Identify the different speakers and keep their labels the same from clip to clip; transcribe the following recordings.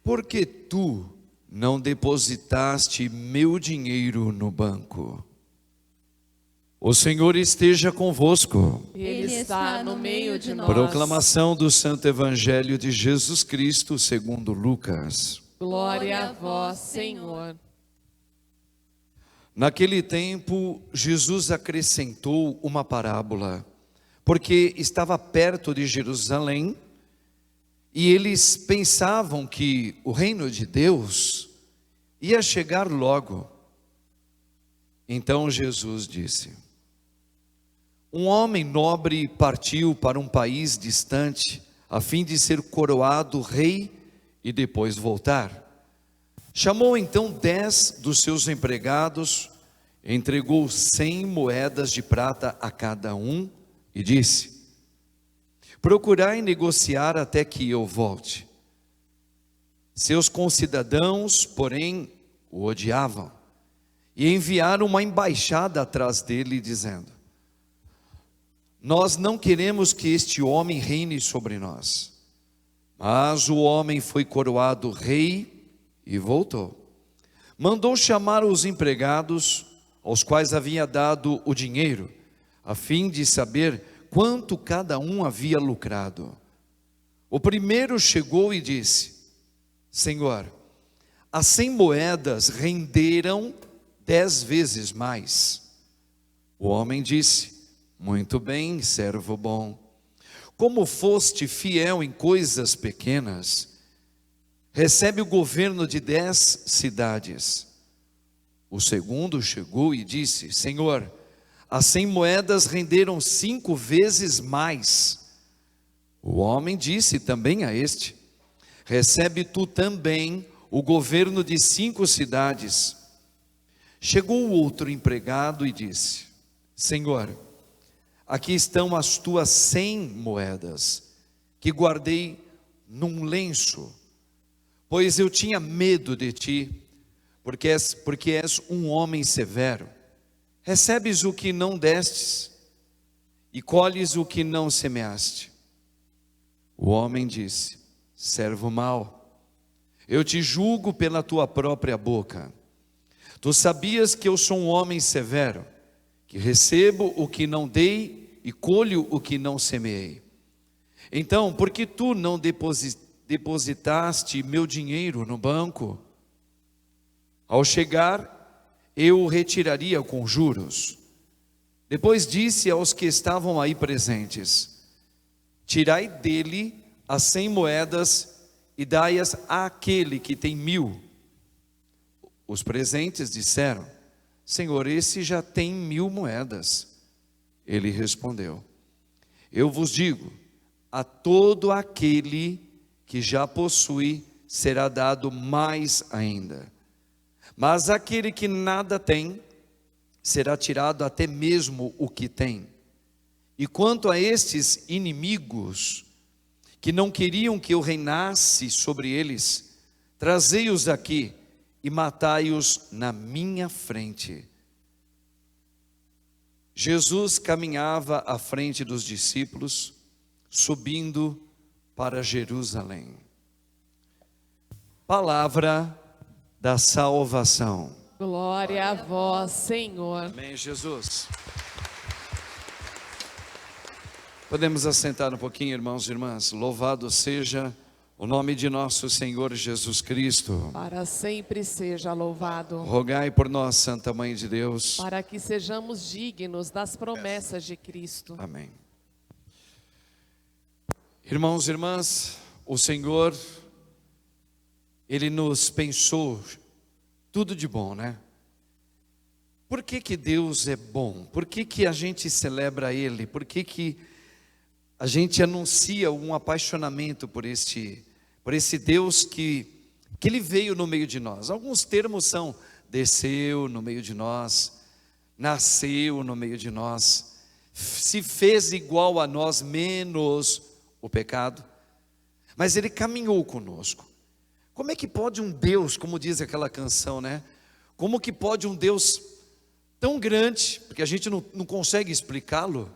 Speaker 1: por que tu não depositaste meu dinheiro no banco? O Senhor esteja convosco.
Speaker 2: Ele está no meio de nós.
Speaker 1: Proclamação do Santo Evangelho de Jesus Cristo segundo Lucas.
Speaker 2: Glória a vós, Senhor.
Speaker 1: Naquele tempo, Jesus acrescentou uma parábola, porque estava perto de Jerusalém, e eles pensavam que o reino de Deus ia chegar logo. Então Jesus disse: um homem nobre partiu para um país distante, a fim de ser coroado rei e depois voltar. Chamou então 10 dos seus empregados, entregou 100 moedas de prata a cada um e disse: procurai negociar até que eu volte. Seus concidadãos, porém, o odiavam e enviaram uma embaixada atrás dele, dizendo: nós não queremos que este homem reine sobre nós. Mas o homem foi coroado rei e voltou. Mandou chamar os empregados, aos quais havia dado o dinheiro, a fim de saber quanto cada um havia lucrado. O primeiro chegou e disse: Senhor, as 100 moedas renderam 10 vezes mais. O homem disse: muito bem, servo bom. Como foste fiel em coisas pequenas, recebe o governo de 10 cidades. O segundo chegou e disse: Senhor, as 100 moedas renderam 5 vezes mais. O homem disse também a este: recebe tu também o governo de 5 cidades. Chegou o outro empregado e disse: Senhor, aqui estão as tuas 100 moedas, que guardei num lenço, pois eu tinha medo de ti, porque és um homem severo. Recebes o que não destes, e colhes o que não semeaste. O homem disse: servo mau, eu te julgo pela tua própria boca. Tu sabias que eu sou um homem severo, que recebo o que não dei, e colho o que não semeei. Então, por que tu não depositaste meu dinheiro no banco? Ao chegar, eu o retiraria com juros. Depois disse aos que estavam aí presentes: tirai dele as 100 moedas e dai-as àquele que tem 1000. Os presentes disseram: Senhor, esse já tem 1000 moedas. Ele respondeu: eu vos digo, a todo aquele que já possui será dado mais ainda, mas aquele que nada tem, será tirado até mesmo o que tem. E quanto a estes inimigos, que não queriam que eu reinasse sobre eles, trazei-os aqui e matai-os na minha frente. Jesus caminhava à frente dos discípulos, subindo para Jerusalém. Palavra da salvação.
Speaker 2: Glória a vós, Senhor.
Speaker 1: Amém, Jesus. Podemos assentar um pouquinho, irmãos e irmãs. Louvado seja o nome de nosso Senhor Jesus Cristo.
Speaker 2: Para sempre seja louvado.
Speaker 1: Rogai por nós, Santa Mãe de Deus,
Speaker 2: para que sejamos dignos das promessas de Cristo.
Speaker 1: Amém. Irmãos e irmãs, o Senhor, Ele nos pensou tudo de bom, né? Por que Deus é bom? Por que a gente celebra Ele? Por que a gente anuncia um apaixonamento por esse Deus que Ele veio no meio de nós? Alguns termos são: desceu no meio de nós, nasceu no meio de nós, se fez igual a nós, menos o pecado, mas Ele caminhou conosco. Como é que pode um Deus, como diz aquela canção, né? Como que pode um Deus tão grande, porque a gente não consegue explicá-lo,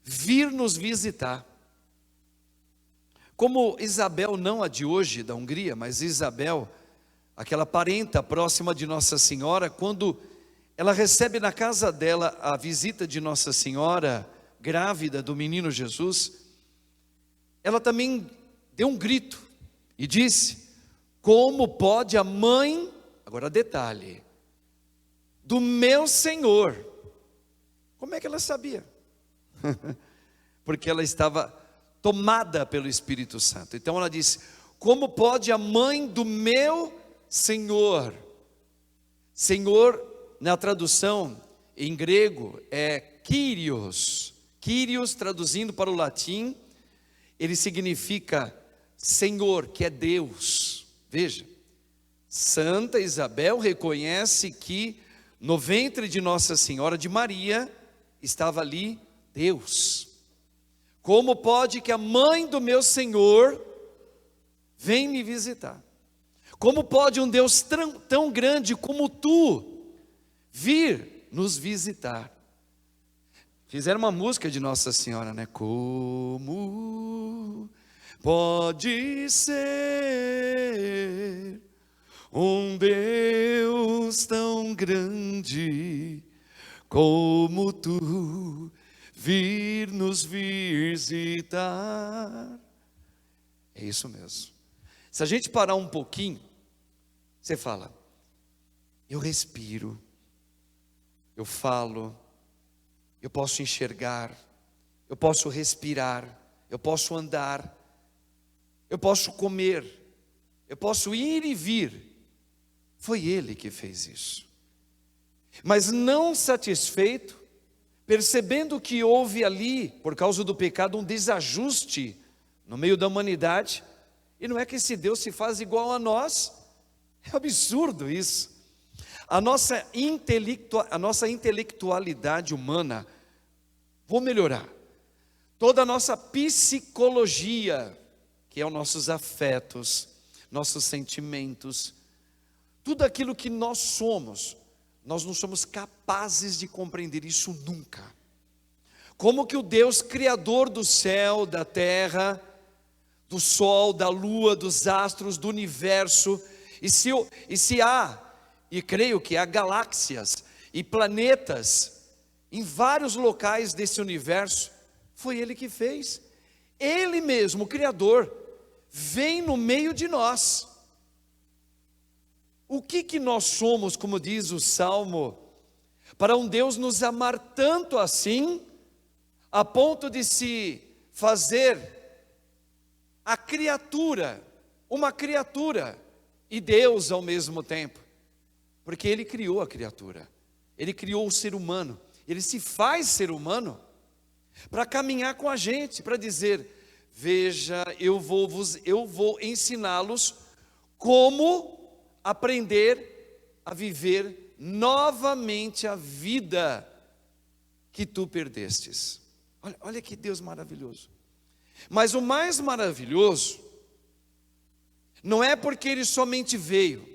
Speaker 1: vir nos visitar? Como Isabel, não a de hoje da Hungria, mas Isabel, aquela parenta próxima de Nossa Senhora, quando ela recebe na casa dela a visita de Nossa Senhora, grávida do menino Jesus, ela também deu um grito e disse: como pode a mãe, agora detalhe, do meu Senhor? Como é que ela sabia? Porque ela estava tomada pelo Espírito Santo. Então ela disse: como pode a mãe do meu Senhor? Senhor, na tradução em grego, é Kyrios. Kyrios, traduzindo para o latim, ele significa Senhor, que é Deus. Veja, Santa Isabel reconhece que no ventre de Nossa Senhora de Maria estava ali Deus. Como pode que a mãe do meu Senhor venha me visitar? Como pode um Deus tão grande como tu vir nos visitar? Fizeram uma música de Nossa Senhora, né? Como pode ser um Deus tão grande como tu vir nos visitar? É isso mesmo. Se a gente parar um pouquinho, você fala: eu respiro, eu falo, eu posso enxergar, eu posso respirar, eu posso andar, eu posso comer, eu posso ir e vir. Foi Ele que fez isso. Mas não satisfeito, percebendo que houve ali, por causa do pecado, um desajuste no meio da humanidade, e não é que esse Deus se faz igual a nós, é absurdo isso. A nossa intelectualidade humana, vou melhorar, toda a nossa psicologia, que é os nossos afetos, nossos sentimentos, tudo aquilo que nós somos, nós não somos capazes de compreender isso nunca. Como que o Deus criador do céu, da terra, do sol, da lua, dos astros, do universo, e se há, e creio que há galáxias e planetas em vários locais desse universo, foi Ele que fez. Ele mesmo, o Criador, vem no meio de nós. O que nós somos, como diz o Salmo, para um Deus nos amar tanto assim, a ponto de se fazer a criatura, uma criatura, e Deus ao mesmo tempo? Porque Ele criou a criatura, Ele criou o ser humano, Ele se faz ser humano, para caminhar com a gente, para dizer: veja, eu vou ensiná-los como aprender a viver novamente a vida que tu perdestes. Olha que Deus maravilhoso. Mas o mais maravilhoso não é porque Ele somente veio.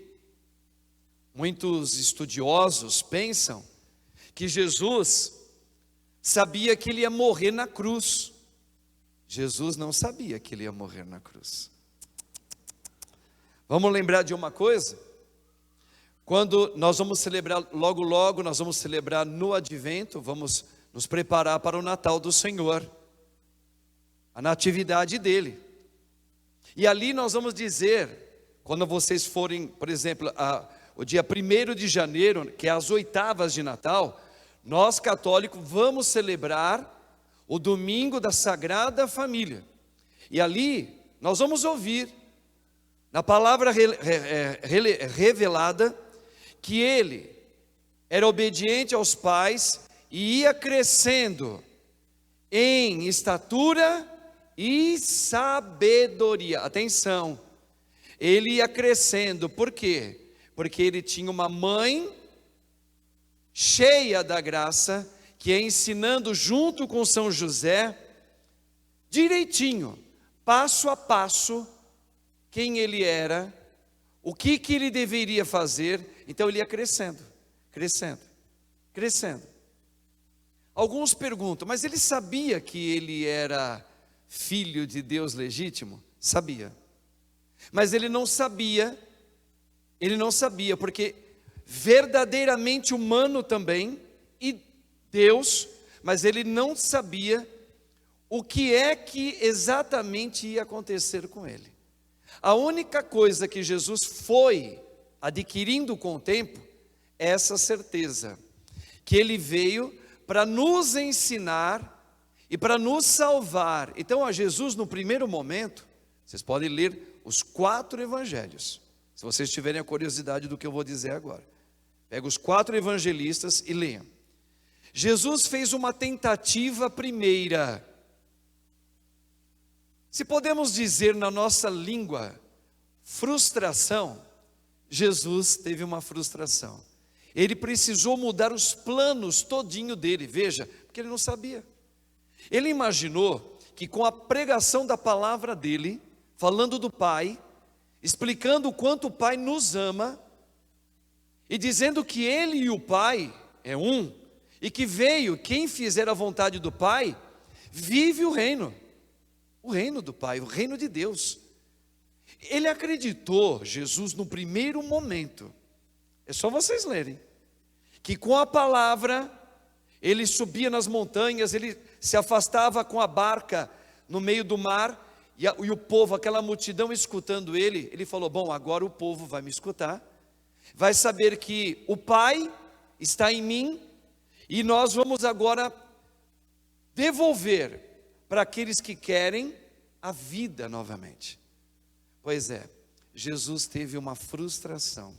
Speaker 1: Muitos estudiosos pensam que Jesus sabia que Ele ia morrer na cruz. Jesus não sabia que Ele ia morrer na cruz. Vamos lembrar de uma coisa? Quando nós vamos celebrar, logo nós vamos celebrar no Advento, vamos nos preparar para o Natal do Senhor, a natividade dEle. E ali nós vamos dizer, quando vocês forem, por exemplo, o dia 1º de janeiro, que é as oitavas de Natal, nós católicos vamos celebrar o domingo da Sagrada Família. E ali nós vamos ouvir, na palavra revelada, que Ele era obediente aos pais e ia crescendo em estatura e sabedoria. Atenção, Ele ia crescendo, por quê? Porque Ele tinha uma mãe cheia da graça, que ia ensinando junto com São José, direitinho, passo a passo, quem Ele era, o que Ele deveria fazer. Então Ele ia crescendo, crescendo, crescendo. Alguns perguntam: mas Ele sabia que Ele era filho de Deus legítimo? Sabia. Mas ele não sabia, porque verdadeiramente humano também, e Deus, mas ele não sabia o que é que exatamente ia acontecer com ele. A única coisa que Jesus foi adquirindo com o tempo é essa certeza, que ele veio para nos ensinar e para nos salvar. Então, a Jesus, no primeiro momento, vocês podem ler os 4 evangelhos, se vocês tiverem a curiosidade do que eu vou dizer agora. Pega os 4 evangelistas e leiam. Jesus fez uma tentativa primeira. Se podemos dizer na nossa língua, frustração, Jesus teve uma frustração. Ele precisou mudar os planos todinho dele, veja, porque ele não sabia. Ele imaginou que com a pregação da palavra dele, falando do Pai, explicando o quanto o Pai nos ama, e dizendo que ele e o Pai é um, e que veio, quem fizer a vontade do Pai, vive o reino do Pai, o reino de Deus. Ele acreditou, Jesus, no primeiro momento, é só vocês lerem, que com a palavra, ele subia nas montanhas, ele se afastava com a barca no meio do mar, e o povo, aquela multidão escutando ele falou, bom, agora o povo vai me escutar, vai saber que o Pai está em mim, e nós vamos agora devolver para aqueles que querem a vida novamente. Pois é, Jesus teve uma frustração.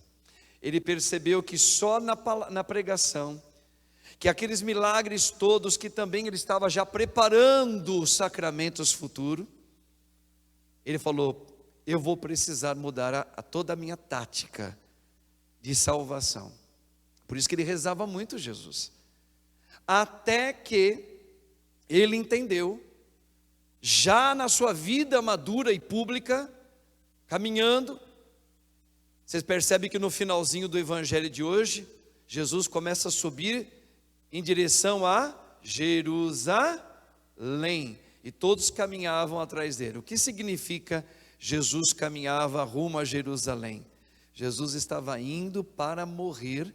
Speaker 1: Ele percebeu que só na pregação, que aqueles milagres todos, que também ele estava já preparando os sacramentos futuros, ele falou, eu vou precisar mudar toda a minha tática de salvação. Por isso que ele rezava muito, Jesus. Até que ele entendeu, já na sua vida madura e pública, caminhando, vocês percebem que no finalzinho do evangelho de hoje, Jesus começa a subir em direção a Jerusalém, e todos caminhavam atrás dele. O que significa Jesus caminhava rumo a Jerusalém? Jesus estava indo para morrer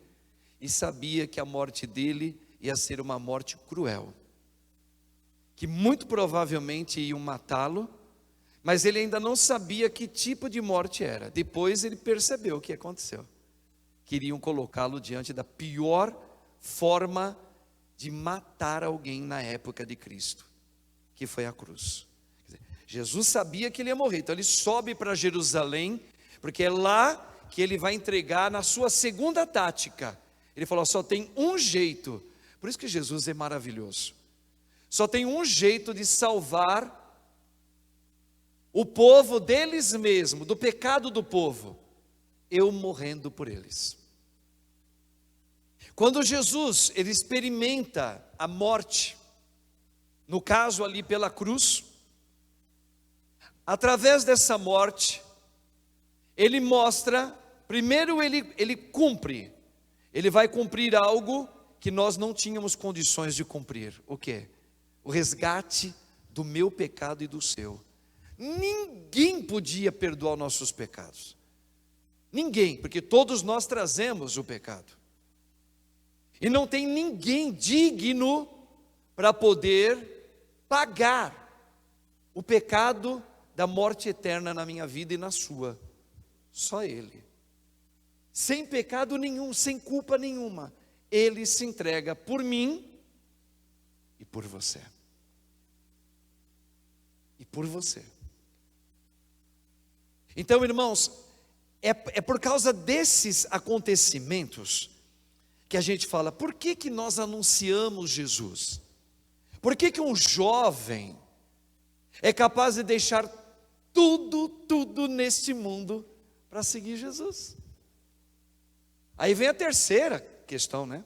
Speaker 1: e sabia que a morte dele ia ser uma morte cruel, que muito provavelmente iam matá-lo, mas ele ainda não sabia que tipo de morte era. Depois ele percebeu o que aconteceu. Queriam colocá-lo diante da pior forma de matar alguém na época de Cristo, que foi a cruz. Jesus sabia que ele ia morrer, então ele sobe para Jerusalém, porque é lá que ele vai entregar na sua segunda tática. Ele falou, só tem um jeito, por isso que Jesus é maravilhoso, só tem um jeito de salvar o povo deles mesmos, do pecado do povo, eu morrendo por eles. Quando Jesus, ele experimenta a morte, no caso ali pela cruz, através dessa morte, ele mostra, primeiro ele cumpre, ele vai cumprir algo que nós não tínhamos condições de cumprir. O quê? O resgate do meu pecado e do seu. Ninguém podia perdoar nossos pecados. Ninguém, porque todos nós trazemos o pecado. E não tem ninguém digno para poder pagar o pecado da morte eterna na minha vida e na sua. Só Ele. Sem pecado nenhum, sem culpa nenhuma. Ele se entrega por mim e por você. E por você. Então, irmãos, é por causa desses acontecimentos que a gente fala, por que nós anunciamos Jesus? Por que um jovem é capaz de deixar tudo neste mundo para seguir Jesus? Aí vem a terceira questão, né?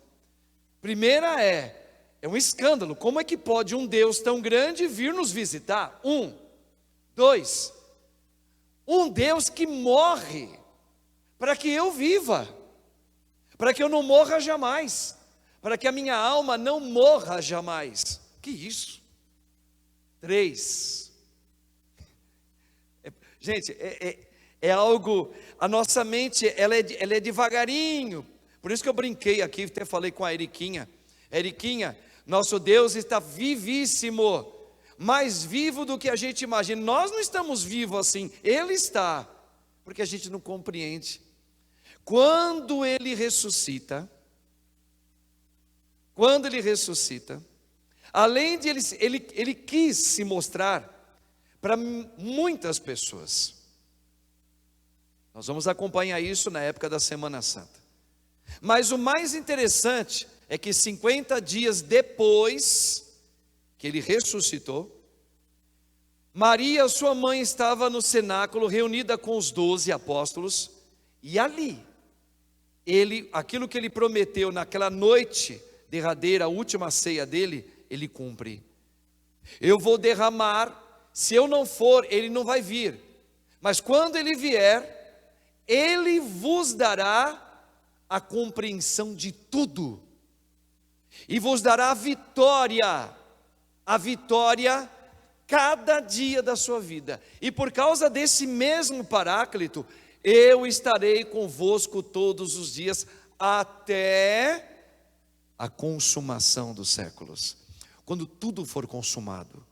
Speaker 1: Primeira é um escândalo. Como é que pode um Deus tão grande vir nos visitar? 1, 2, um Deus que morre para que eu viva, para que eu não morra jamais, para que a minha alma não morra jamais. Que isso? 3, Gente, é algo, a nossa mente, ela é devagarinho. Por isso que eu brinquei aqui, até falei com a Eriquinha. Eriquinha, nosso Deus está vivíssimo, mais vivo do que a gente imagina. Nós não estamos vivos assim, Ele está, porque a gente não compreende. Quando Ele ressuscita, além de Ele quis se mostrar para muitas pessoas. Nós vamos acompanhar isso na época da Semana Santa. Mas o mais interessante é que 50 dias depois que Ele ressuscitou, Maria, sua mãe, estava no cenáculo reunida com os 12 apóstolos, e ali, aquilo que Ele prometeu naquela noite derradeira, a última ceia dele, Ele cumpre. Eu vou derramar, se eu não for, Ele não vai vir, mas quando Ele vier, Ele vos dará a compreensão de tudo, e vos dará a vitória cada dia da sua vida, e por causa desse mesmo Paráclito, eu estarei convosco todos os dias, até a consumação dos séculos, quando tudo for consumado.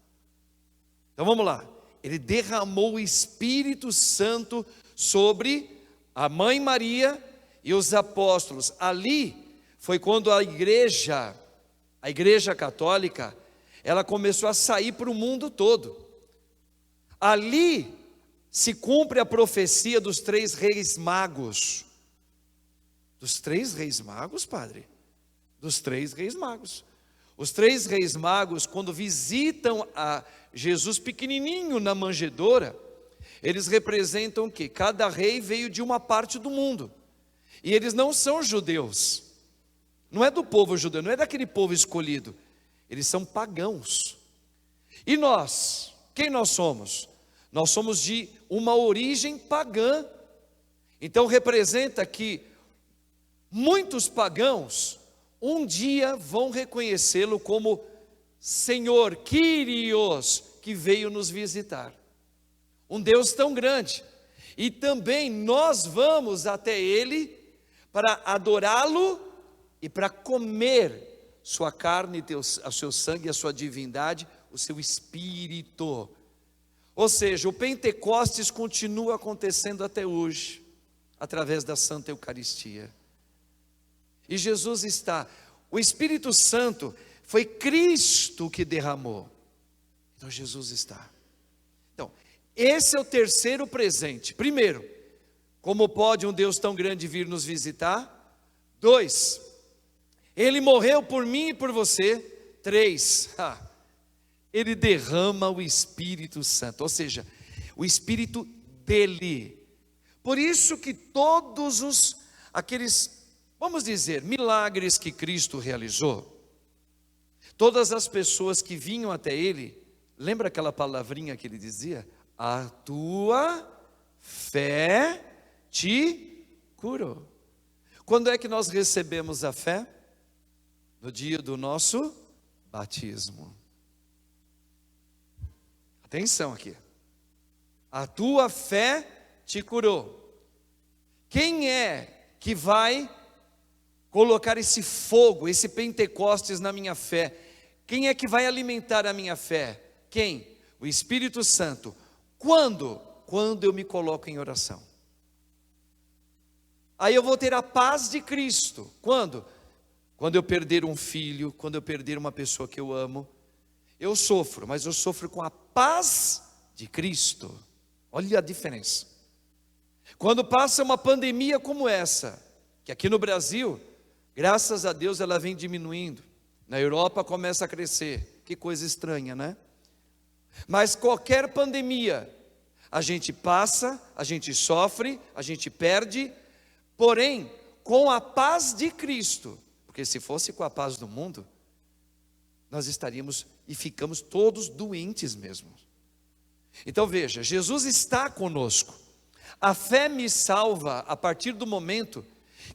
Speaker 1: Então vamos lá, Ele derramou o Espírito Santo sobre a mãe Maria e os apóstolos. Ali foi quando a igreja católica, ela começou a sair para o mundo todo. Ali se cumpre a profecia dos 3 reis magos. Dos 3 reis magos, padre? Dos 3 reis magos. Os 3 reis magos, quando visitam a Jesus pequenininho na manjedoura, eles representam que cada rei veio de uma parte do mundo, e eles não são judeus, não é do povo judeu, não é daquele povo escolhido, eles são pagãos. E nós, quem nós somos? Nós somos de uma origem pagã. Então representa que muitos pagãos um dia vão reconhecê-lo como Senhor, Kyrios, que veio nos visitar. Um Deus tão grande. E também nós vamos até Ele para adorá-lo e para comer sua carne, o seu sangue, a sua divindade, o seu espírito. Ou seja, o Pentecostes continua acontecendo até hoje, através da Santa Eucaristia. E Jesus está, o Espírito Santo foi Cristo que derramou. Então Jesus está. Então, esse é o terceiro presente. Primeiro, como pode um Deus tão grande vir nos visitar? 2, Ele morreu por mim e por você. 3, Ele derrama o Espírito Santo, ou seja, o Espírito dele. Por isso que todos aqueles, vamos dizer, milagres que Cristo realizou, todas as pessoas que vinham até Ele, lembra aquela palavrinha que Ele dizia? A tua fé te curou. Quando é que nós recebemos a fé? No dia do nosso batismo. Atenção aqui. A tua fé te curou. Quem é que vai colocar esse fogo, esse Pentecostes na minha fé? Quem é que vai alimentar a minha fé? Quem? O Espírito Santo. Quando? Quando eu me coloco em oração. Aí eu vou ter a paz de Cristo. Quando? Quando eu perder um filho, quando eu perder uma pessoa que eu amo, eu sofro, mas eu sofro com a paz de Cristo. Olha a diferença. Quando passa uma pandemia como essa, que aqui no Brasil, graças a Deus ela vem diminuindo, na Europa começa a crescer, que coisa estranha, né? Mas qualquer pandemia, a gente passa, a gente sofre, a gente perde, porém, com a paz de Cristo, porque se fosse com a paz do mundo, nós estaríamos e ficamos todos doentes mesmo. Então veja, Jesus está conosco. A fé me salva a partir do momento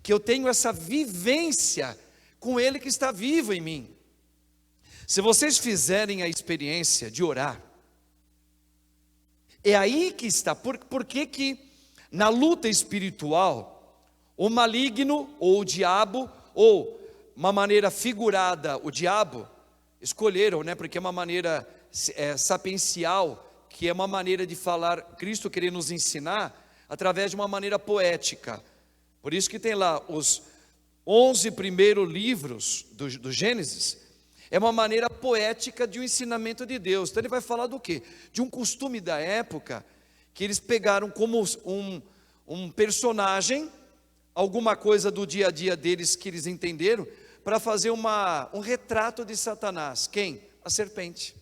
Speaker 1: que eu tenho essa vivência com Ele que está vivo em mim. Se vocês fizerem a experiência de orar, É aí que está. Por que que na luta espiritual, o maligno ou o diabo, ou uma maneira figurada, o diabo, escolheram, né? Porque é uma maneira sapiencial, que é uma maneira de falar, Cristo querer nos ensinar, através de uma maneira poética. Por isso que tem lá os 11 primeiros livros do Gênesis, é uma maneira poética de um ensinamento de Deus. Então ele vai falar do quê? De um costume da época, que eles pegaram como um personagem, alguma coisa do dia a dia deles que eles entenderam, para fazer um retrato de Satanás. Quem? A serpente.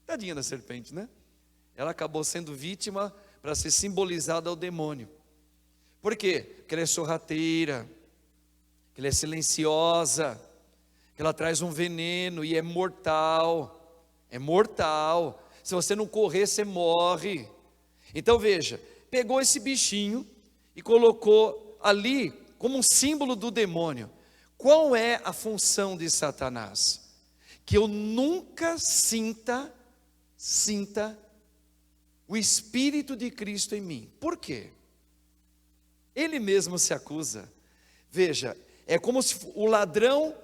Speaker 1: Tadinha da serpente, né? Ela acabou sendo vítima para ser simbolizada ao demônio. Por quê? Porque ela é sorrateira, que ela é silenciosa, que ela traz um veneno e é mortal. É mortal. Se você não correr, você morre. Então veja, pegou esse bichinho e colocou ali como um símbolo do demônio. Qual é a função de Satanás? Que eu nunca sinta o Espírito de Cristo em mim. Por quê? Ele mesmo se acusa. Veja, é como se o ladrão,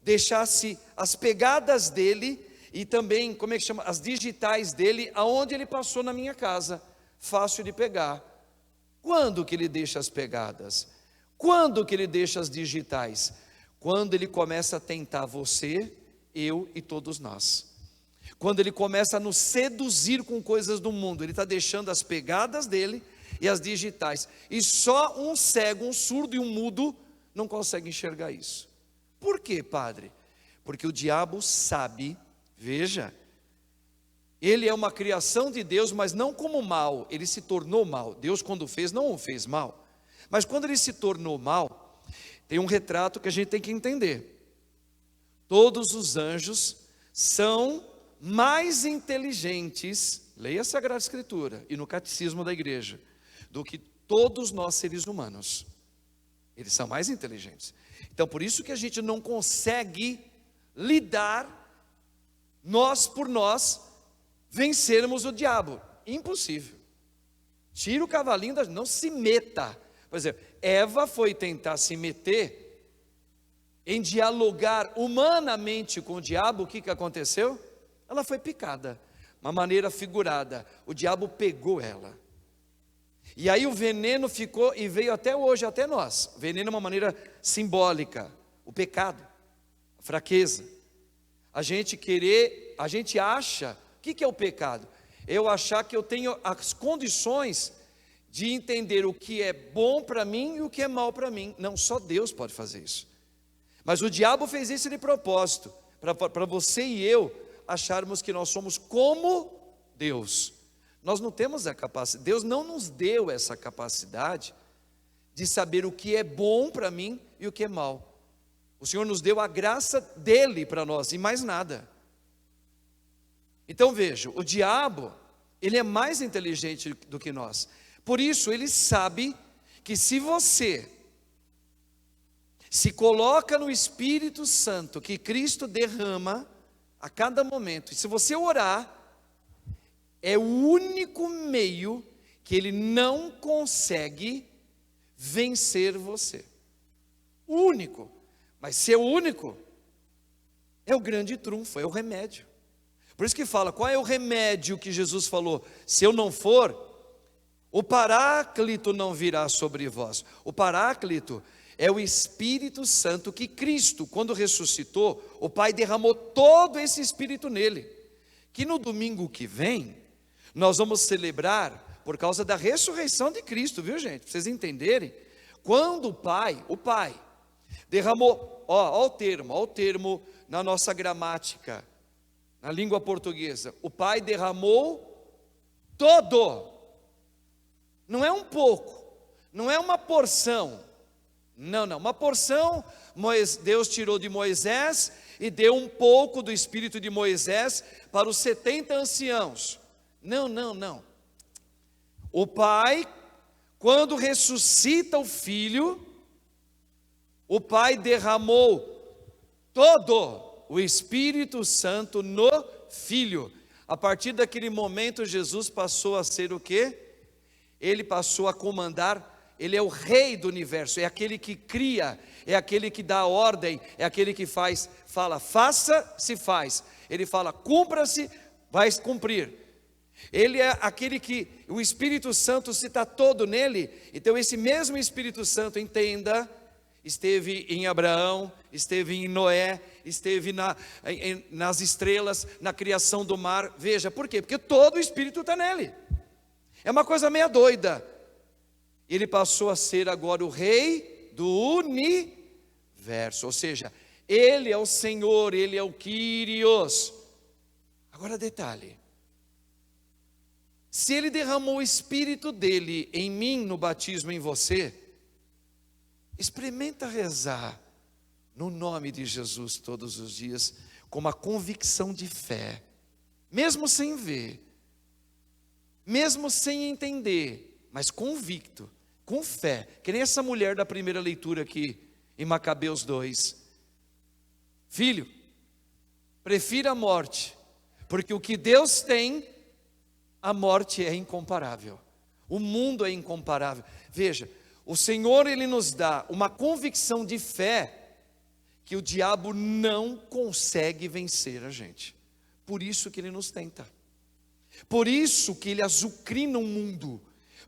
Speaker 1: deixasse as pegadas dele e também, como é que chama? As digitais dele, aonde ele passou na minha casa. Fácil de pegar. Quando que ele deixa as pegadas? Quando que ele deixa as digitais? Quando ele começa a tentar você, eu e todos nós. Quando ele começa a nos seduzir com coisas do mundo, ele está deixando as pegadas dele e as digitais. E só um cego, um surdo e um mudo não consegue enxergar isso. Por quê, padre? Porque o diabo sabe, veja, ele é uma criação de Deus, mas não como mal, ele se tornou mal. Deus, quando fez, não o fez mal. Mas quando ele se tornou mal, tem um retrato que a gente tem que entender. Todos os anjos são mais inteligentes, leia a Sagrada Escritura e no Catecismo da Igreja, do que todos nós seres humanos. Eles são mais inteligentes. Então por isso que a gente não consegue lidar, nós por nós, vencermos o diabo. Impossível. Tira o cavalinho, não se meta. Por exemplo, Eva foi tentar se meter em dialogar humanamente com o diabo. O que aconteceu? Ela foi picada, uma maneira figurada. O diabo pegou ela. E aí o veneno ficou e veio até hoje, até nós. O veneno é uma maneira simbólica. O pecado, a fraqueza. A gente acha, o que é o pecado? Eu achar que eu tenho as condições de entender o que é bom para mim e o que é mal para mim. Não, só Deus pode fazer isso. Mas o diabo fez isso de propósito, para você e eu acharmos que nós somos como Deus. Nós não temos a capacidade, Deus não nos deu essa capacidade de saber o que é bom para mim e o que é mal. O Senhor nos deu a graça dele para nós e mais nada. Então veja, o diabo, ele é mais inteligente do que nós. Por isso ele sabe que se você se coloca no Espírito Santo que Cristo derrama a cada momento, e se você orar, é o único meio que ele não consegue vencer você. O único. Mas ser o único é o grande trunfo, é o remédio. Por isso que fala, qual é o remédio que Jesus falou? Se eu não for, o Paráclito não virá sobre vós. O Paráclito é o Espírito Santo que Cristo, quando ressuscitou, o Pai derramou todo esse Espírito nele. Que no domingo que vem, nós vamos celebrar por causa da ressurreição de Cristo, viu gente? Para vocês entenderem, quando o Pai derramou, ó o termo na nossa gramática, na língua portuguesa, o Pai derramou todo, não é um pouco, não é uma porção, não, uma porção, Deus tirou de Moisés e deu um pouco do Espírito de Moisés para os 70 anciãos, não, o Pai, quando ressuscita o Filho, o Pai derramou todo o Espírito Santo no Filho. A partir daquele momento, Jesus passou a ser o quê? Ele passou a comandar, ele é o rei do universo, é aquele que cria, é aquele que dá ordem, é aquele que faz, fala, faça, se faz. Ele fala, cumpra-se, vai cumprir. Ele é aquele que, o Espírito Santo se está todo nele, então esse mesmo Espírito Santo, entenda, esteve em Abraão, esteve em Noé, esteve nas estrelas, na criação do mar. Veja, por quê? Porque todo o Espírito está nele. É uma coisa meia doida. Ele passou a ser agora o rei do universo, ou seja, ele é o Senhor, ele é o Kyrios. Agora detalhe, se ele derramou o Espírito dele em mim, no batismo em você, experimenta rezar no nome de Jesus todos os dias, com uma convicção de fé, mesmo sem ver, mesmo sem entender, mas convicto, com fé, que nem essa mulher da primeira leitura aqui, em Macabeus 2, filho, prefira a morte, porque o que Deus tem, a morte é incomparável, o mundo é incomparável. Veja, o Senhor, Ele nos dá uma convicção de fé, que o diabo não consegue vencer a gente, por isso que ele nos tenta, por isso que ele azucrina o mundo,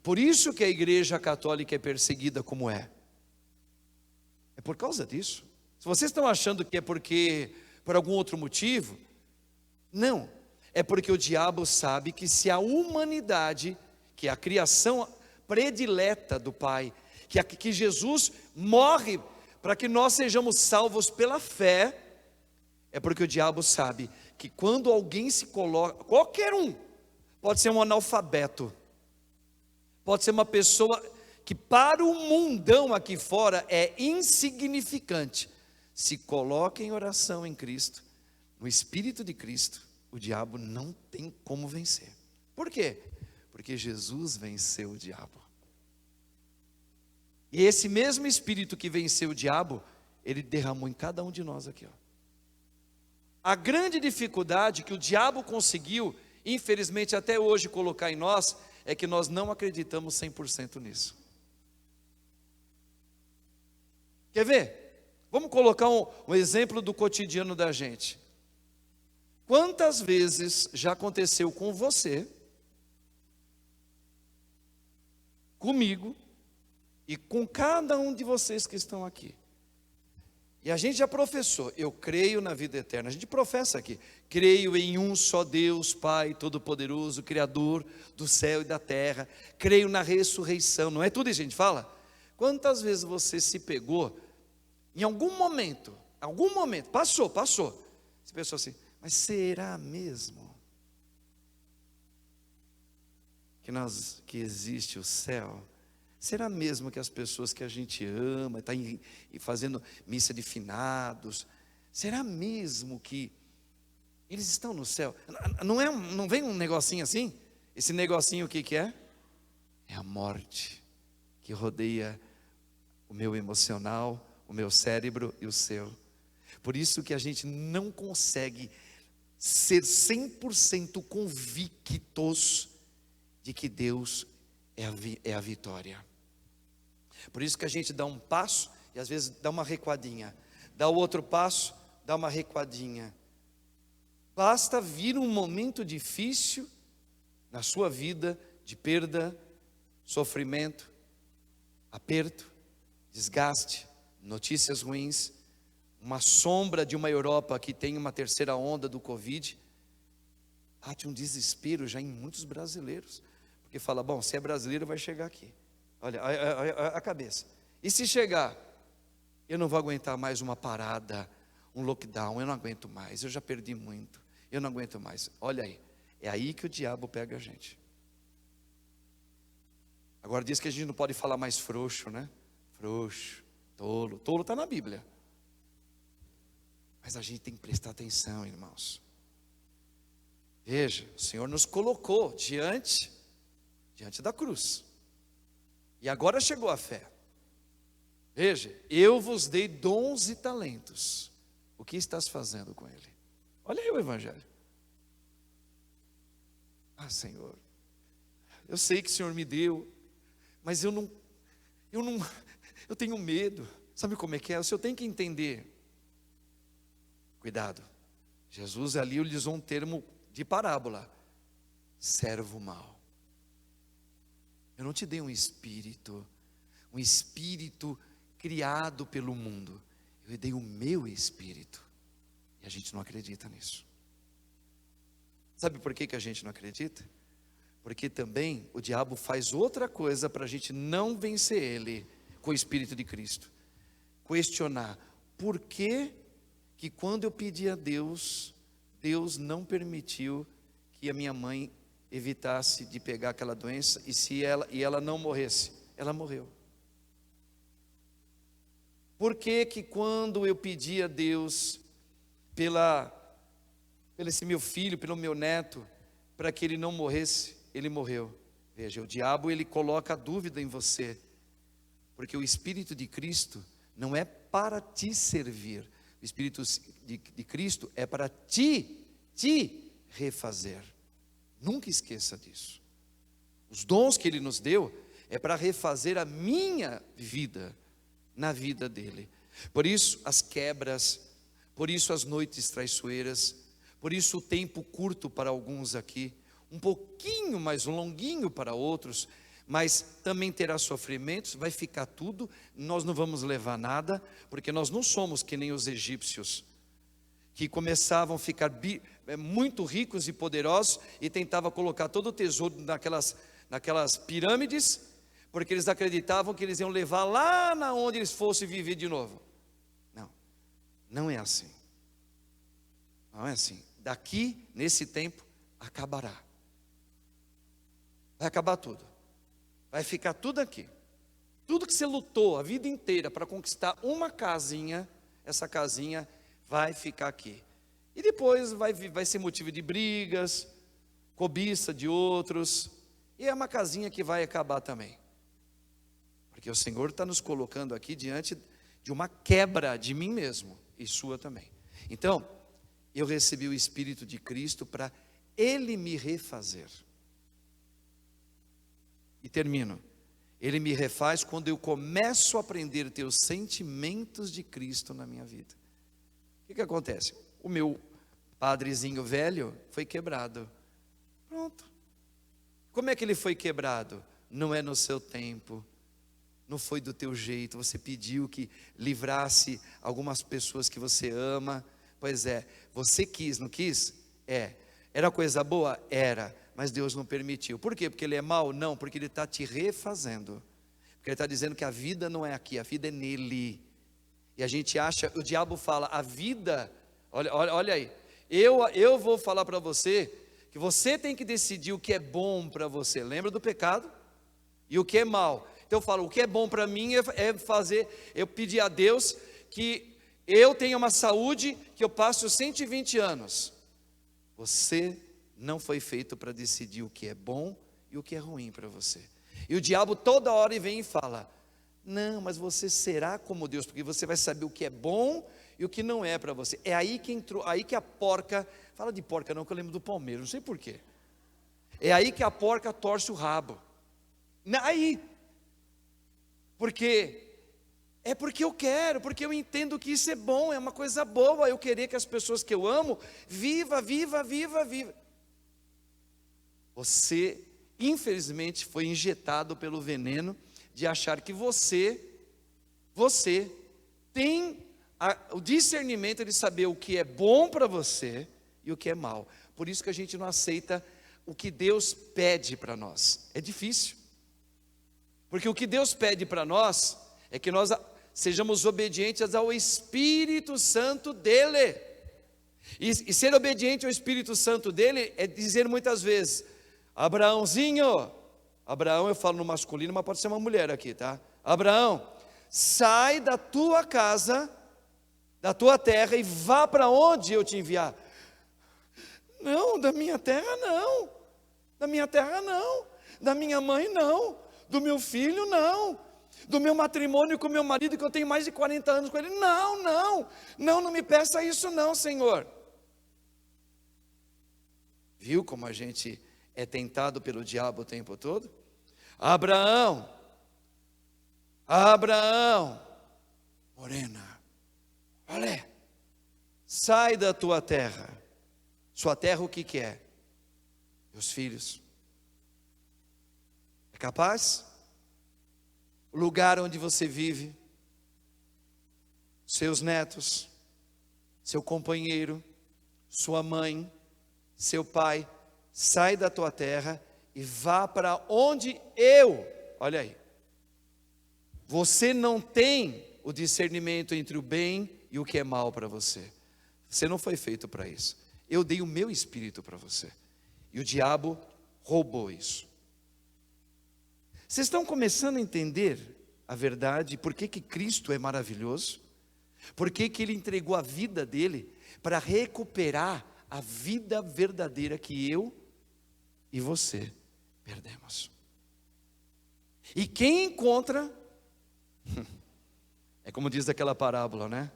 Speaker 1: por isso que a igreja católica é perseguida como é por causa disso. Se vocês estão achando que é porque, por algum outro motivo, não, é porque o diabo sabe que se a humanidade, que é a criação predileta do Pai, que Jesus morre para que nós sejamos salvos pela fé, é porque o diabo sabe que quando alguém se coloca, qualquer um, pode ser um analfabeto, pode ser uma pessoa que para o mundão aqui fora é insignificante, se coloca em oração em Cristo, no Espírito de Cristo, o diabo não tem como vencer. Por quê? Porque Jesus venceu o diabo. E esse mesmo Espírito que venceu o diabo, ele derramou em cada um de nós aqui, ó. A grande dificuldade que o diabo conseguiu, infelizmente até hoje, colocar em nós, é que nós não acreditamos 100% nisso. Quer ver? Vamos colocar um exemplo do cotidiano da gente. Quantas vezes já aconteceu com você, comigo, e com cada um de vocês que estão aqui? E a gente já professou, eu creio na vida eterna, a gente professa aqui, creio em um só Deus, Pai Todo-Poderoso, Criador do céu e da terra, creio na ressurreição, não é tudo isso que a gente fala? Quantas vezes você se pegou, em algum momento, passou, você pensou assim, mas será mesmo que existe o céu? Será mesmo que as pessoas que a gente ama, estão fazendo missa de finados, será mesmo que eles estão no céu? Não vem um negocinho assim? Esse negocinho o que é? É a morte que rodeia o meu emocional, o meu cérebro e o seu. Por isso que a gente não consegue ser 100% convictos de que Deus é a vitória. Por isso que a gente dá um passo e às vezes dá uma recuadinha, dá o outro passo, dá uma recuadinha. Basta vir um momento difícil na sua vida, de perda, sofrimento, aperto, desgaste, notícias ruins, uma sombra de uma Europa que tem uma terceira onda do Covid. Bate um desespero já em muitos brasileiros, porque fala, bom, se é brasileiro vai chegar aqui. Olha a cabeça. E se chegar, eu não vou aguentar mais uma parada, um lockdown, eu não aguento mais, eu já perdi muito, eu não aguento mais. Olha aí, é aí que o diabo pega a gente. Agora diz que a gente não pode falar mais frouxo, né? Frouxo, tolo está na Bíblia. Mas a gente tem que prestar atenção, irmãos. Veja, o Senhor nos colocou diante da cruz. E agora chegou a fé. Veja, eu vos dei dons e talentos. O que estás fazendo com ele? Olha aí o Evangelho. Senhor, eu sei que o Senhor me deu, mas eu tenho medo. Sabe como é que é? O Senhor tem que entender. Cuidado, Jesus ali utilizou um termo de parábola: servo mau. Eu não te dei um espírito criado pelo mundo. Eu dei o meu espírito. E a gente não acredita nisso. Sabe por que a gente não acredita? Porque também o diabo faz outra coisa para a gente não vencer ele com o Espírito de Cristo. Questionar: por que quando eu pedi a Deus, Deus não permitiu que a minha mãe evitasse de pegar aquela doença, e ela não morresse? Ela morreu. Por que quando eu pedi a Deus pelo esse meu filho, pelo meu neto, para que ele não morresse, ele morreu? Veja, o diabo, ele coloca a dúvida em você, porque o Espírito de Cristo não é para te servir. O Espírito de Cristo é para te refazer. Nunca esqueça disso. Os dons que Ele nos deu é para refazer a minha vida na vida dele. Por isso as quebras, por isso as noites traiçoeiras, por isso o tempo curto para alguns aqui, um pouquinho mais longuinho para outros, mas também terá sofrimentos, vai ficar tudo, nós não vamos levar nada, porque nós não somos que nem os egípcios, que começavam a ficar muito ricos e poderosos, e tentavam colocar todo o tesouro naquelas pirâmides, porque eles acreditavam que eles iam levar lá na onde eles fossem viver de novo. Não é assim. Não é assim. Daqui, nesse tempo, acabará. Vai acabar tudo. Vai ficar tudo aqui. Tudo que você lutou a vida inteira para conquistar uma casinha, essa casinha vai ficar aqui. E depois vai ser motivo de brigas, cobiça de outros. E é uma casinha que vai acabar também. Porque o Senhor está nos colocando aqui diante de uma quebra de mim mesmo e sua também. Então, eu recebi o Espírito de Cristo para Ele me refazer. E termino. Ele me refaz quando eu começo a aprender a ter os sentimentos de Cristo na minha vida. O que acontece? O meu padrezinho velho foi quebrado. Pronto. Como é que ele foi quebrado? Não é no seu tempo. Não foi do teu jeito. Você pediu que livrasse algumas pessoas que você ama. Pois é, você quis, não quis? Era coisa boa? Era, mas Deus não permitiu. Por quê? Porque Ele é mau? Não, porque Ele está te refazendo. Porque Ele está dizendo que a vida não é aqui, a vida é nele. E a gente acha, o diabo fala, a vida, olha aí, eu vou falar para você, que você tem que decidir o que é bom para você. Lembra do pecado? E o que é mal. Então eu falo, o que é bom para mim é fazer, eu pedir a Deus que eu tenha uma saúde, que eu passe os 120 anos. Você não foi feito para decidir o que é bom e o que é ruim para você. E o diabo toda hora vem e fala, não, mas você será como Deus, porque você vai saber o que é bom e o que não é para você. É aí que entrou, aí que a porca, fala de porca não, que eu lembro do Palmeiras, não sei porquê. É aí que a porca torce o rabo. Aí, porque eu quero, porque eu entendo que isso é bom, é uma coisa boa, eu querer que as pessoas que eu amo, viva. Você, infelizmente, foi injetado pelo veneno de achar que você tem o discernimento de saber o que é bom para você e o que é mal. Por isso que a gente não aceita o que Deus pede para nós. É difícil. Porque o que Deus pede para nós é que nós sejamos obedientes ao Espírito Santo dEle. E ser obediente ao Espírito Santo dEle é dizer muitas vezes, Abraãozinho, Abraão eu falo no masculino, mas pode ser uma mulher aqui, tá? Abraão, sai da tua casa, da tua terra e vá para onde eu te enviar. Não, da minha terra não, da minha terra não, da minha mãe não, do meu filho não, do meu matrimônio com meu marido, que eu tenho mais de 40 anos com ele, não me peça isso não, Senhor. Viu como a gente é tentado pelo diabo o tempo todo? Abraão, Morena, olha, sai da tua terra. Sua terra o que é? Meus filhos. É capaz? O lugar onde você vive, seus netos, seu companheiro, sua mãe, seu pai, sai da tua terra e vá para onde olha aí, você não tem o discernimento entre o bem e o que é mal para você. Você não foi feito para isso. Eu dei o meu espírito para você. E o diabo roubou isso. Vocês estão começando a entender a verdade, por que Cristo é maravilhoso? Por que Ele entregou a vida dele para recuperar a vida verdadeira que eu e você perdemos. E quem encontra, é como diz aquela parábola, né?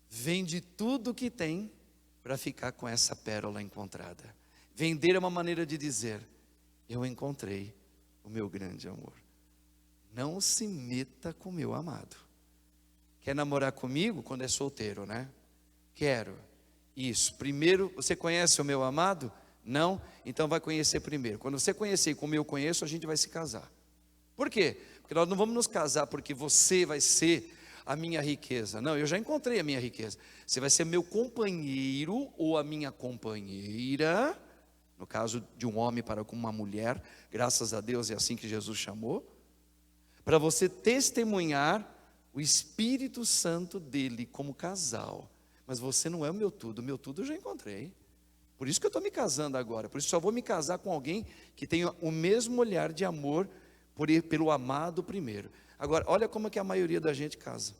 Speaker 1: Vende tudo que tem para ficar com essa pérola encontrada. Vender é uma maneira de dizer: eu encontrei o meu grande amor. Não se meta com o meu amado. Quer namorar comigo quando é solteiro, né? Quero. Isso. Primeiro, você conhece o meu amado? Não? Então vai conhecer primeiro. Quando você conhecer como eu conheço, a gente vai se casar. Por quê? Porque nós não vamos nos casar porque você vai ser a minha riqueza. Não, eu já encontrei a minha riqueza. Você vai ser meu companheiro ou a minha companheira. No caso de um homem para com uma mulher, graças a Deus é assim que Jesus chamou, para você testemunhar o Espírito Santo dele como casal. Mas você não é o meu tudo eu já encontrei. Por isso que eu estou me casando agora, por isso só vou me casar com alguém que tenha o mesmo olhar de amor pelo amado primeiro. Agora, olha como é que a maioria da gente casa.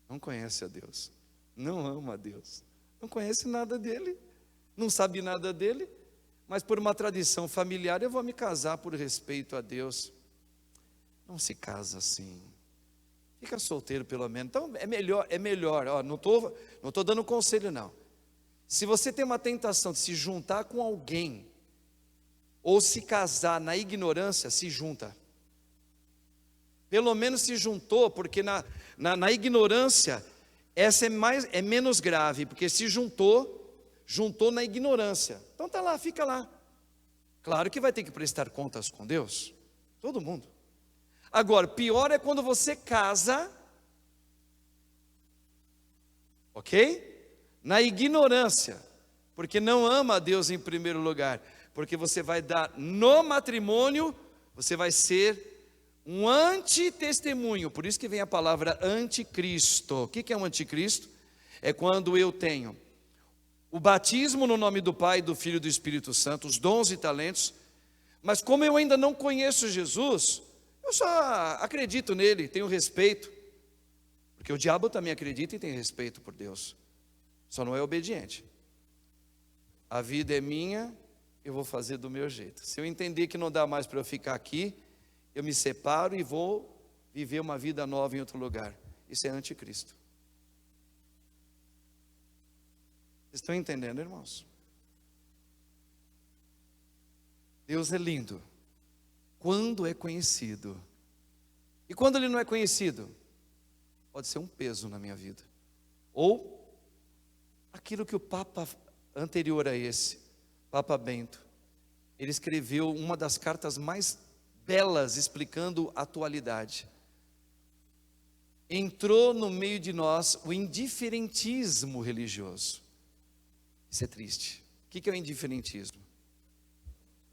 Speaker 1: Não conhece a Deus, não ama a Deus. Não conhece nada dele, não sabe nada dele, mas por uma tradição familiar eu vou me casar por respeito a Deus. Não se casa assim, fica solteiro pelo menos. Então é melhor, ó, não estou dando conselho não. Se você tem uma tentação de se juntar com alguém, ou se casar na ignorância, se junta. Pelo menos se juntou, porque na ignorância, essa é menos grave, porque se juntou na ignorância. Então está lá, fica lá. Claro que vai ter que prestar contas com Deus, todo mundo. Agora, pior é quando você casa, ok? Na ignorância, porque não ama a Deus em primeiro lugar, porque você vai dar no matrimônio, você vai ser um antitestemunho. Por isso que vem a palavra anticristo. O que é um anticristo? É quando eu tenho o batismo no nome do Pai, do Filho e do Espírito Santo, os dons e talentos, mas como eu ainda não conheço Jesus, eu só acredito nele, tenho respeito, porque o diabo também acredita e tem respeito por Deus, só não é obediente. A vida é minha, eu vou fazer do meu jeito. Se eu entender que não dá mais para eu ficar aqui, eu me separo e vou viver uma vida nova em outro lugar. Isso é anticristo. Vocês estão entendendo, irmãos? Deus é lindo quando é conhecido. E quando Ele não é conhecido, pode ser um peso na minha vida. Ou aquilo que o Papa anterior a esse, Papa Bento, ele escreveu uma das cartas mais belas explicando a atualidade. Entrou no meio de nós o indiferentismo religioso. Isso é triste. O que é o indiferentismo?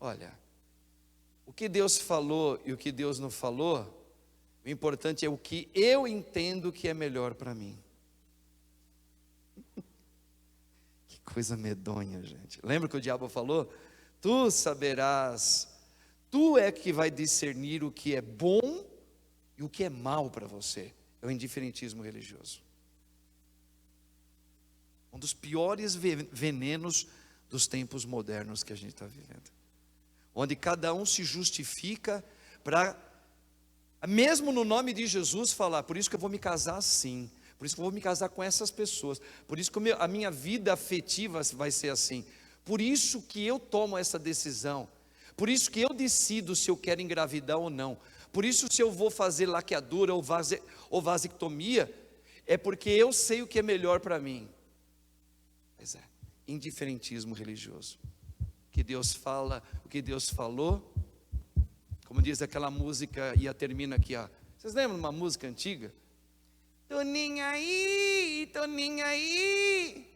Speaker 1: Olha, o que Deus falou e o que Deus não falou, o importante é o que eu entendo que é melhor para mim. Que coisa medonha, gente. Lembra que o diabo falou? Tu saberás, tu é que vai discernir o que é bom e o que é mal para você. É o indiferentismo religioso. Um dos piores venenos dos tempos modernos que a gente está vivendo. Onde cada um se justifica para, mesmo no nome de Jesus, falar, por isso que eu vou me casar assim, Por isso que eu vou me casar com essas pessoas. Por isso que a minha vida afetiva vai ser assim. Por isso que eu tomo essa decisão. Por isso que eu decido se eu quero engravidar ou não. Por isso se eu vou fazer laqueadura ou vasectomia, é porque eu sei o que é melhor para mim. Pois é, indiferentismo religioso. O que Deus fala, o que Deus falou, como diz aquela música, e termina aqui, ó. Vocês lembram de uma música antiga? Tô nem aí, tô nem aí.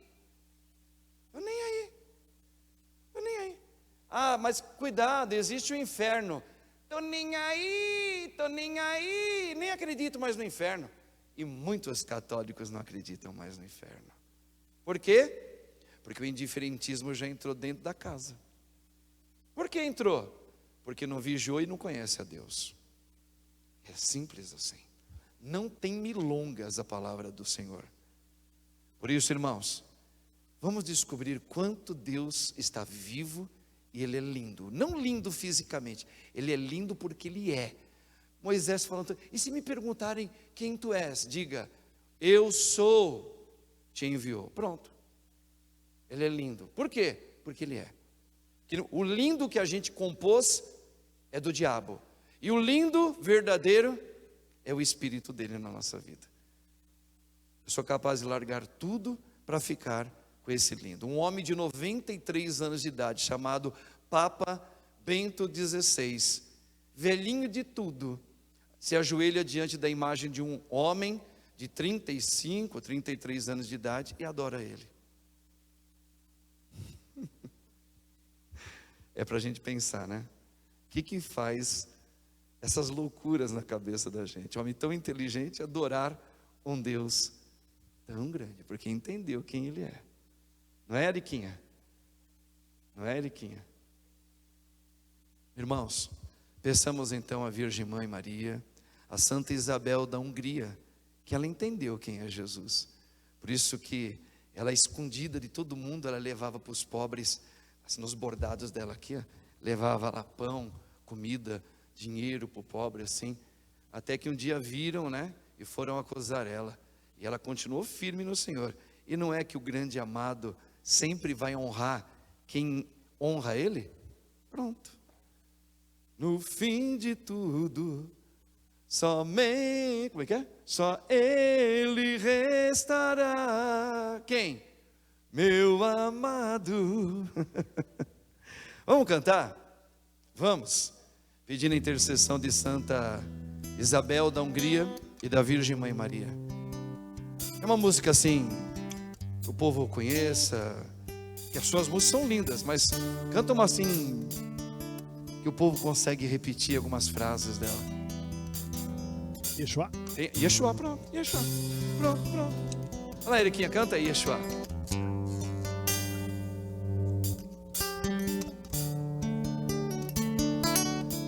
Speaker 1: Tô nem aí. Tô nem aí. Ah, mas cuidado, existe o inferno. Tô nem aí, tô nem aí. Nem acredito mais no inferno. E muitos católicos não acreditam mais no inferno. Por quê? Porque o indiferentismo já entrou dentro da casa. Por que entrou? Porque não vigiou e não conhece a Deus. É simples assim. Não tem milongas a palavra do Senhor. Por isso, irmãos, vamos descobrir quanto Deus está vivo e Ele é lindo. Não lindo fisicamente, Ele é lindo porque Ele é. Moisés falando, e se me perguntarem quem tu és? Diga, eu sou, te enviou. Pronto. Ele é lindo. Por quê? Porque Ele é. O lindo que a gente compôs é do diabo. E o lindo, verdadeiro, é o Espírito dele na nossa vida. Eu sou capaz de largar tudo para ficar com esse lindo. Um homem de 93 anos de idade, chamado Papa Bento XVI, velhinho de tudo, se ajoelha diante da imagem de um homem de 35, 33 anos de idade e adora ele. É para a gente pensar, né? O que faz essas loucuras na cabeça da gente? Um homem tão inteligente adorar um Deus tão grande, porque entendeu quem Ele é. Não é, Eriquinha? Não é, Eriquinha? Irmãos, peçamos então à Virgem Mãe Maria, a Santa Isabel da Hungria, que ela entendeu quem é Jesus. Por isso que ela, escondida de todo mundo, ela levava para os pobres, assim, nos bordados dela aqui, ó, levava lá pão, comida, dinheiro para o pobre, assim, até que um dia viram, né, e foram acusar ela, e ela continuou firme no Senhor. E não é que o grande amado sempre vai honrar quem honra Ele? Pronto. No fim de tudo, somente, como é que é? Só Ele restará. Quem? Meu amado. Vamos cantar? Vamos. Pedindo a intercessão de Santa Isabel da Hungria e da Virgem Mãe Maria. É uma música assim, que o povo conheça, que as suas músicas são lindas, mas canta uma assim, que o povo consegue repetir algumas frases dela.
Speaker 3: Yeshua.
Speaker 1: Yeshua, pronto, Yeshua. Pronto. Olha lá, Eriquinha, canta aí, Yeshua.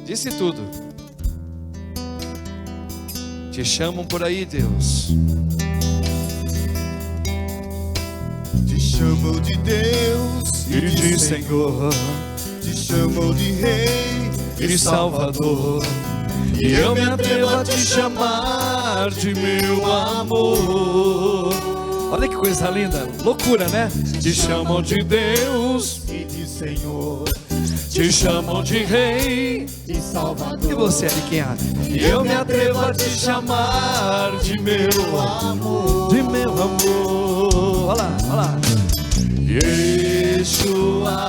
Speaker 1: Disse tudo. Te chamam por aí, Deus.
Speaker 4: Te chamam de Deus
Speaker 1: E de Senhor,
Speaker 4: te chamam de Rei
Speaker 1: e de Salvador. E eu me atrevo a te chamar de meu amor. Olha que coisa linda, loucura, né? Te chamam de Deus
Speaker 4: e de Senhor,
Speaker 1: te chamam de Rei
Speaker 4: e Salvador.
Speaker 1: e você, Eriquinha? E eu me atrevo a te chamar de meu
Speaker 4: amor,
Speaker 1: de meu amor. Olha lá. Yeshua.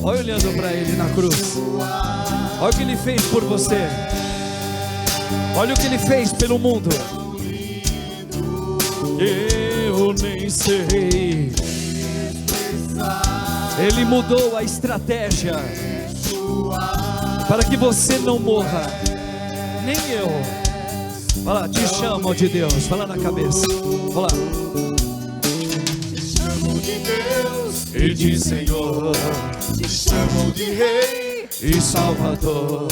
Speaker 1: Olha olhando para Ele na cruz. Olha o que Ele fez por você. Olha o que Ele fez pelo mundo. Eu nem sei. Ele mudou a estratégia para que você não morra, nem eu. Olha lá, te chamam de Deus. Fala na cabeça. Olha lá.
Speaker 4: te chamam de Deus
Speaker 1: E de Senhor,
Speaker 4: te chamam de Rei
Speaker 1: e Salvador.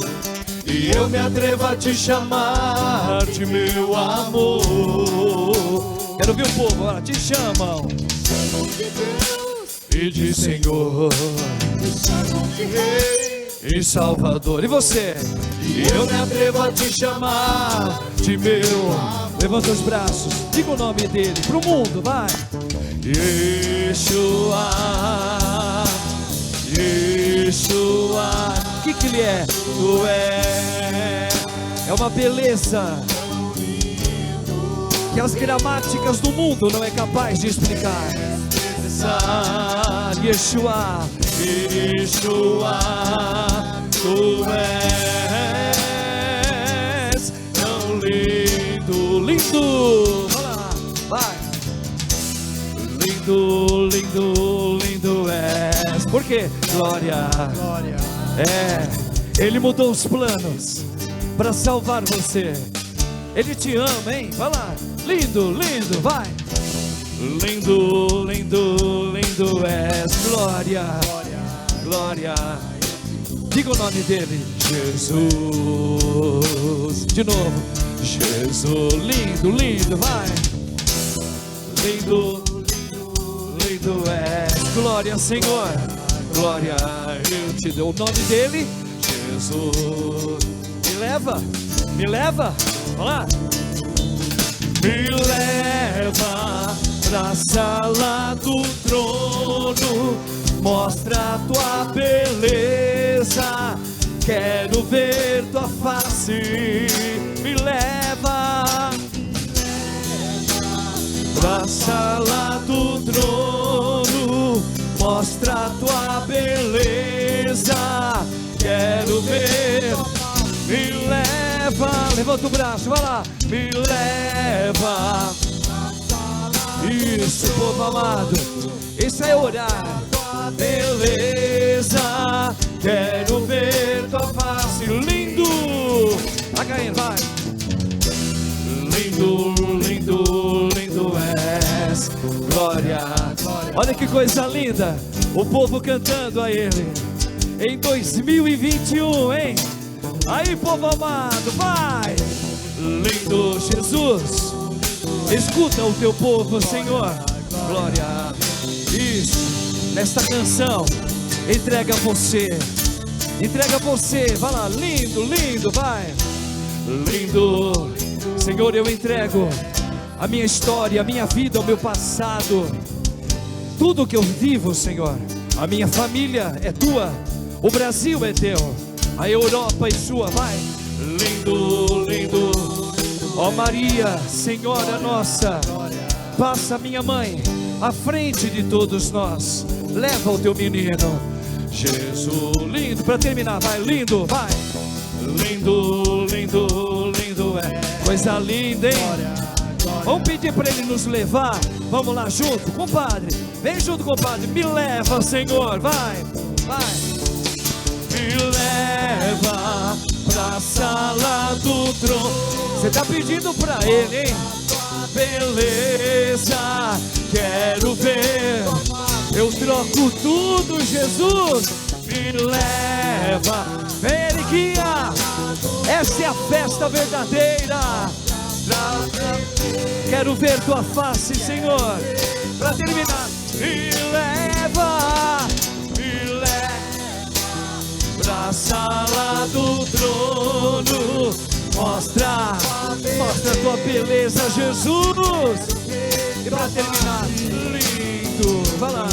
Speaker 1: E eu me atrevo a te chamar de meu amor. Quero ver o povo, olha, te chamam
Speaker 4: de Deus,
Speaker 1: e de Senhor,
Speaker 4: te chamam de Rei
Speaker 1: e Salvador. E você? E eu me atrevo a te chamar de meu. Levanta os braços, diga o nome dele pro mundo, vai. Yeshua, Yeshua. O que ele é? Tu é uma beleza que as gramáticas do mundo não é capaz de explicar. Yeshua, Yeshua, tu és tão lindo, lindo. Vai lá, vai. Lindo, lindo, lindo és. Por quê? Glória. Ele mudou os planos para salvar você. Ele te ama, hein? Vai lá. Lindo, lindo, vai. Lindo, lindo, lindo és. Glória, glória. Diga o nome dele. Jesus. De novo. Jesus. Lindo, lindo, vai. Lindo, lindo és. Glória, Senhor. Glória, eu te dou o nome dele. Jesus. Me leva, me leva. Vamos lá. Me leva pra sala do trono, mostra a tua beleza, quero ver tua face. Me leva pra sala do trono, mostra a tua beleza, quero ver. Me leva, levanta o braço, vai lá. Me leva. Isso, povo amado, isso é orar. Beleza, quero ver tua face. Lindo, vai caindo, vai. Lindo, lindo, lindo és. Glória. Olha que coisa linda, o povo cantando a ele em 2021, hein? Aí, povo amado, vai! Lindo Jesus, escuta o teu povo, Senhor. Glória. Isso, nesta canção, entrega a você. Entrega a você, vai lá. Lindo, lindo, vai. Lindo, Senhor, eu entrego a minha história, a minha vida, o meu passado, tudo que eu vivo, Senhor. A minha família é tua, o Brasil é teu, a Europa é sua, vai. Lindo, lindo, ó Maria, Senhora nossa, passa minha mãe à frente de todos nós, leva o teu menino, Jesus. Lindo, para terminar, vai. Lindo, vai. Lindo, lindo, lindo é. Coisa linda, hein? Vamos pedir para ele nos levar. Vamos lá junto, compadre. Vem junto, compadre. Me leva, Senhor, vai, vai. Me leva pra sala do trono. Você tá pedindo pra ele, hein? Beleza, quero ver. Eu troco tudo, Jesus. Me leva, vem, ele guia. Essa é a festa verdadeira. Quero ver tua face, Senhor. Pra terminar, me leva pra sala do trono, mostra a tua beleza, Jesus. E pra terminar, lindo, vai lá.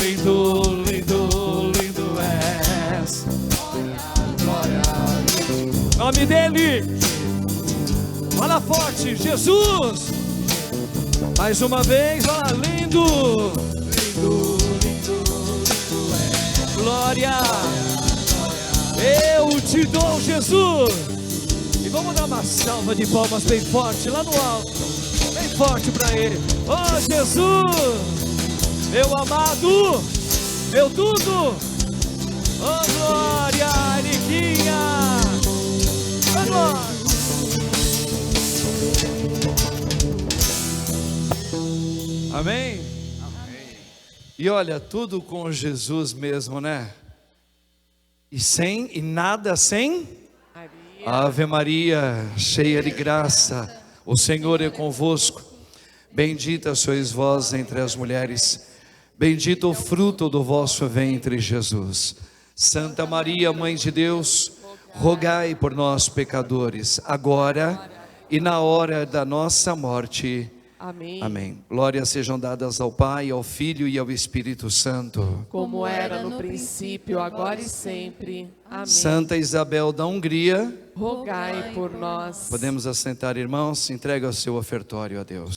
Speaker 1: Lindo, lindo, lindo és. Nome dele. Fala forte, Jesus. Mais uma vez, vai lá, lindo. Lindo, lindo, glória. Eu te dou, Jesus. E vamos dar uma salva de palmas bem forte lá no alto. Bem forte para ele. Oh, Jesus, meu amado, meu tudo. Oh, glória, Aniquinha. Oh, glória. Amém? Amém. E olha, tudo com Jesus mesmo, né? E nada sem
Speaker 2: Maria.
Speaker 1: Ave Maria, cheia de graça, o Senhor é convosco. Bendita sois vós entre as mulheres, Bendito o fruto do vosso ventre, Jesus. Santa Maria, Mãe de Deus, rogai por nós, pecadores, agora e na hora da nossa morte.
Speaker 2: Amém.
Speaker 1: Amém. Glórias sejam dadas ao Pai, ao Filho e ao Espírito Santo.
Speaker 2: Como era no princípio, agora e sempre. Amém.
Speaker 1: Santa Isabel da Hungria,
Speaker 2: Rogai por nós.
Speaker 1: podemos assentar, irmãos, entrega o seu ofertório a Deus.